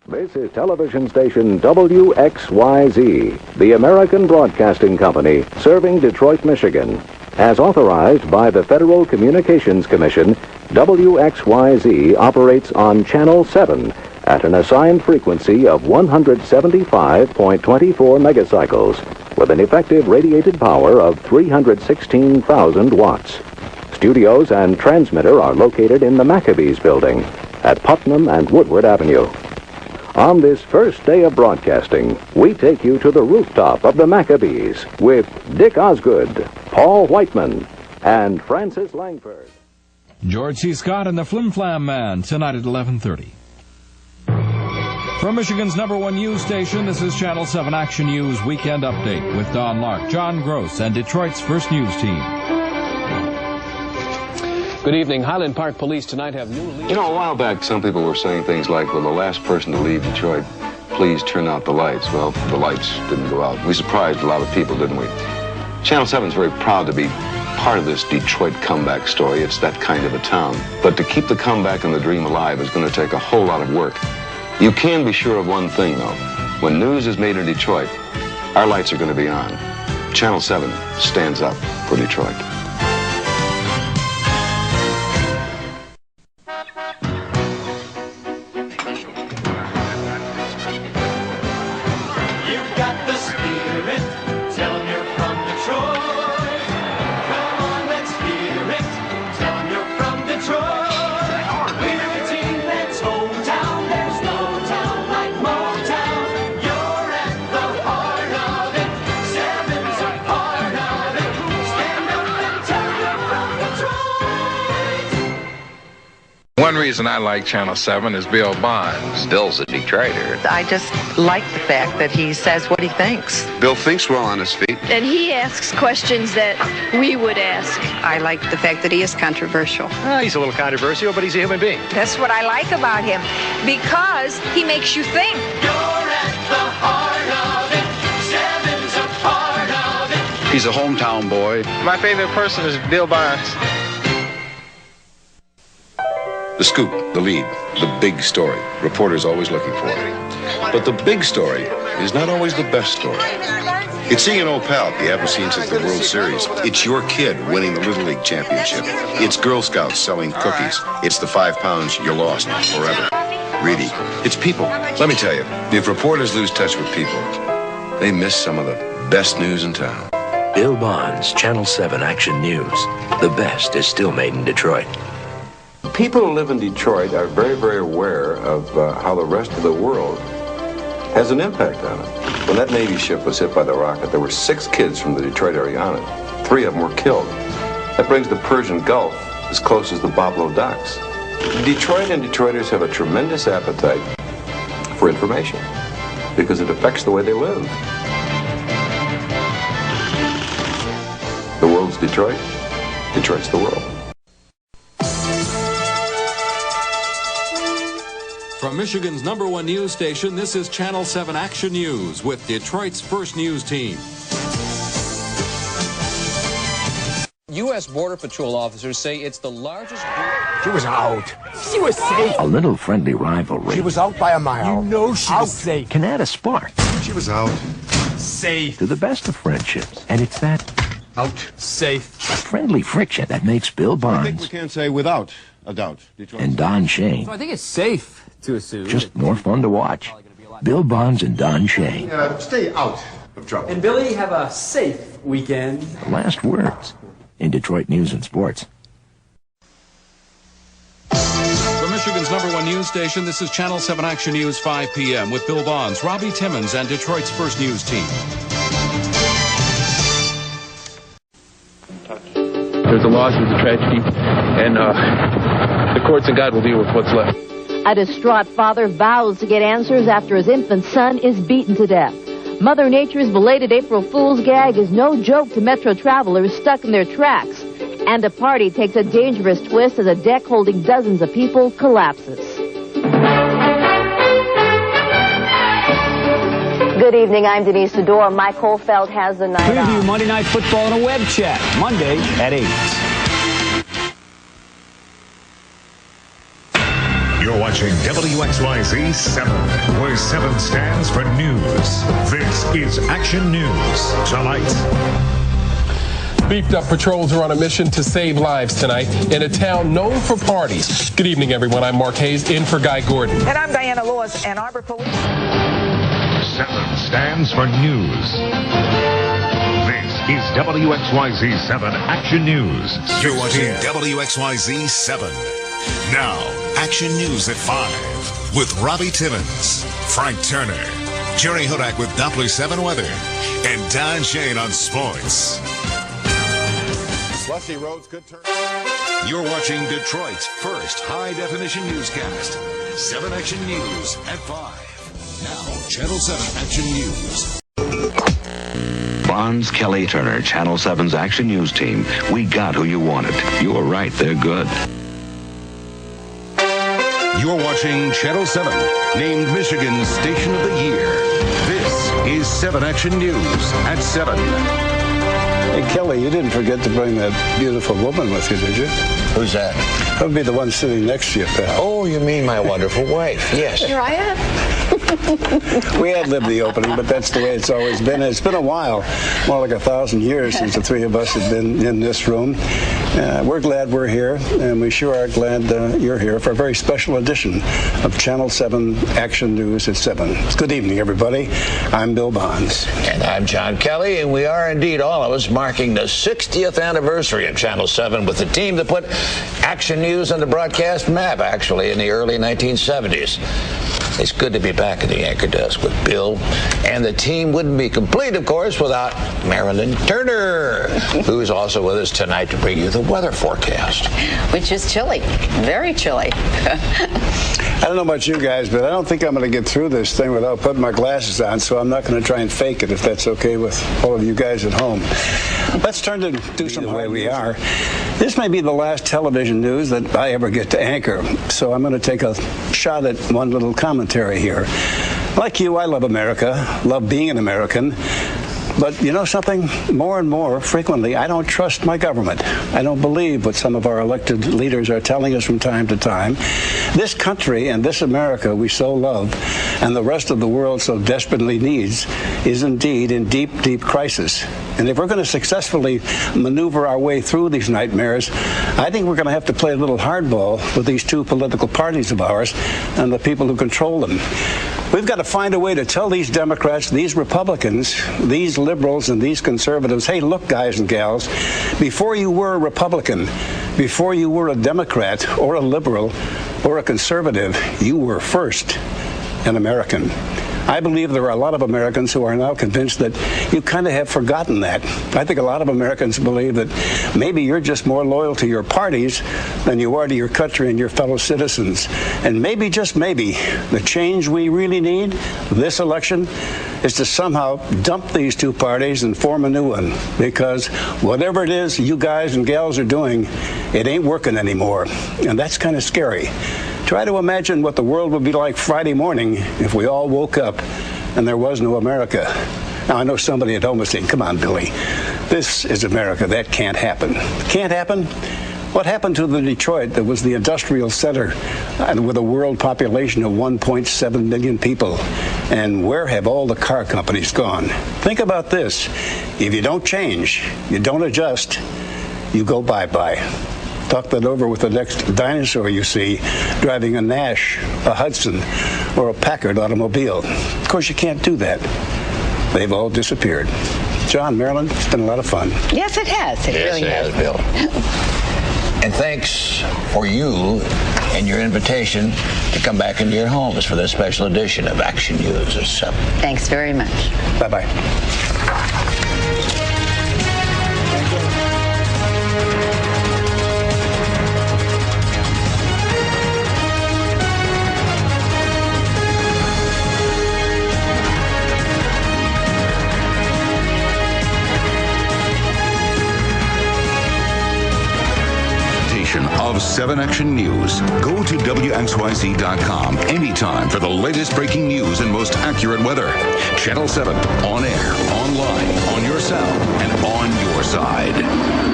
This is television station WXYZ, the American Broadcasting Company, serving Detroit, Michigan. As authorized by the Federal Communications Commission, WXYZ operates on Channel 7 at an assigned frequency of 175.24 megacycles with an effective radiated power of 316,000 watts. Studios and transmitter are located in the Maccabees Building at Putnam and Woodward Avenue. On this first day of broadcasting, we take you to the rooftop of the Maccabees with Dick Osgood, Paul Whiteman, and Francis Langford. George C. Scott and the Flim Flam Man, tonight at 11:30. From Michigan's #1 news station, this is Channel 7 Action News Weekend Update with Don Lark, John Gross, and Detroit's first news team. Good evening. Highland Park Police tonight have new leads. You know, a while back, some people were saying things like, well, the last person to leave Detroit, please turn out the lights. Well, the lights didn't go out. We surprised a lot of people, didn't we? Channel 7 is very proud to be part of this Detroit comeback story. It's that kind of a town. But to keep the comeback and the dream alive is going to take a whole lot of work. You can be sure of one thing, though. When news is made in Detroit, our lights are going to be on. Channel 7 stands up for Detroit. One reason I like Channel 7 is Bill Bonds. Bill's a Detroiter. I just like the fact that he says what he thinks. Bill thinks well on his feet. And he asks questions that we would ask. I like the fact that he is controversial. He's a little controversial, but he's a human being. That's what I like about him, because he makes you think. You're at the heart of it. 7's a part of it. He's a hometown boy. My favorite person is Bill Bonds. The scoop, the lead, the big story. Reporters always looking for it. But the big story is not always the best story. It's seeing an old pal you haven't seen since the World Series. It's your kid winning the Little League Championship. It's Girl Scouts selling cookies. It's the 5 pounds you lost forever. Really, it's people. Let me tell you, if reporters lose touch with people, they miss some of the best news in town. Bill Bonds, Channel 7 Action News. The best is still made in Detroit. People who live in Detroit are very, very aware of how the rest of the world has an impact on it. When that Navy ship was hit by the rocket, there were 6 kids from the Detroit area on it. 3 of them were killed. That brings the Persian Gulf as close as the Boblo Docks. Detroit and Detroiters have a tremendous appetite for information because it affects the way they live. The world's Detroit. Detroit's the world. From Michigan's #1 news station, this is Channel 7 Action News with Detroit's first news team. U.S. Border Patrol officers say it's the largest group. She was out. She was safe. A little friendly rivalry. She was out by a mile. You know she was safe. Can add a spark. She was out. Safe. To the best of friendships. And it's that out. Safe. A friendly friction that makes Bill Bonds. I think we can say without a doubt. Detroit and Don Shane. So I think it's safe to assume. Just more fun to watch. Bill Bonds and Don Shane. Stay out of trouble. And Billy, have a safe weekend. The last words in Detroit news and sports. From Michigan's #1 news station, this is Channel 7 Action News 5 p.m. with Bill Bonds, Robbie Timmons, and Detroit's first news team. There's a loss, there's a tragedy, and the courts and God will deal with what's left. A distraught father vows to get answers after his infant son is beaten to death. Mother Nature's belated April Fool's gag is no joke to Metro travelers stuck in their tracks. And a party takes a dangerous twist as a deck holding dozens of people collapses. Good evening, I'm Denise Sador. Mike Holfeld has the night Preview on. Monday Night Football in a web chat, Monday at 8. You're watching WXYZ 7, where 7 stands for news. This is Action News Tonight. Beefed up patrols are on a mission to save lives tonight in a town known for parties. Good evening, everyone. I'm Mark Hayes, in for Guy Gordon. And I'm Diana Lewis, Ann Arbor Police. 7 stands for news. This is WXYZ 7 Action News. You're watching WXYZ 7. Now, Action News at 5 with Robbie Timmons, Frank Turner, Jerry Hudak with Doppler 7 weather, and Don Shane on sports. Slushy roads, good turn. You're watching Detroit's first high-definition newscast, 7 Action News at 5. Now, Channel 7 Action News. Bonds, Kelly, Turner, Channel 7's Action News team. We got who you wanted. You were right, they're good. You're watching Channel 7, named Michigan's Station of the Year. This is 7 Action News at 7. Hey, Kelly, you didn't forget to bring that beautiful woman with you, did you? Who's that? That would be the one sitting next to you, pal. Oh, you mean my wonderful wife? Yes. Here I am. We had lived the opening, but that's the way it's always been. It's been a while, more like 1,000 years since the three of us have been in this room. We're glad we're here, and we sure are glad you're here for a very special edition of Channel 7 Action News at 7. Good evening, everybody. I'm Bill Bonds. And I'm John Kelly, and we are indeed, all of us, marking the 60th anniversary of Channel 7 with the team that put Action News on the broadcast map, actually, in the early 1970s. It's good to be back at the anchor desk with Bill, and the team wouldn't be complete, of course, without Marilyn Turner, who is also with us tonight to bring you the weather forecast. Which is chilly, very chilly. I don't know about you guys, but I don't think I'm going to get through this thing without putting my glasses on, so I'm not going to try and fake it if that's okay with all of you guys at home. Let's turn to do some the way we are. This may be the last television news that I ever get to anchor, so I'm going to take a shot at one little commentary here. Like you, I love America, love being an American. But you know something? More and more frequently, I don't trust my government. I don't believe what some of our elected leaders are telling us from time to time. This country and this America we so love and the rest of the world so desperately needs is indeed in deep, deep crisis. And if we're going to successfully maneuver our way through these nightmares, I think we're going to have to play a little hardball with these two political parties of ours and the people who control them. We've got to find a way to tell these Democrats, these Republicans, these liberals, and these conservatives, hey, look, guys and gals, before you were a Republican, before you were a Democrat or a liberal or a conservative, you were first an American. I believe there are a lot of Americans who are now convinced that you kind of have forgotten that. I think a lot of Americans believe that maybe you're just more loyal to your parties than you are to your country and your fellow citizens. And maybe, just maybe, the change we really need this election is to somehow dump these two parties and form a new one. Because whatever it is you guys and gals are doing, it ain't working anymore. And that's kind of scary. Try to imagine what the world would be like Friday morning if we all woke up and there was no America. Now, I know somebody at home is saying, come on, Billy, this is America. That can't happen. Can't happen? What happened to the Detroit that was the industrial center and with a world population of 1.7 million people? And where have all the car companies gone? Think about this. If you don't change, you don't adjust, you go bye-bye. Talk that over with the next dinosaur you see driving a Nash, a Hudson, or a Packard automobile. Of course, you can't do that. They've all disappeared. John, Marilyn, it's been a lot of fun. Yes, it has. It really has, Bill. And thanks for you and your invitation to come back into your homes for this special edition of Action News at 7. Thanks very much. Bye-bye. Of 7 Action News. Go to WXYZ.com anytime for the latest breaking news and most accurate weather. Channel 7, on air, online, on your sound, and on your side.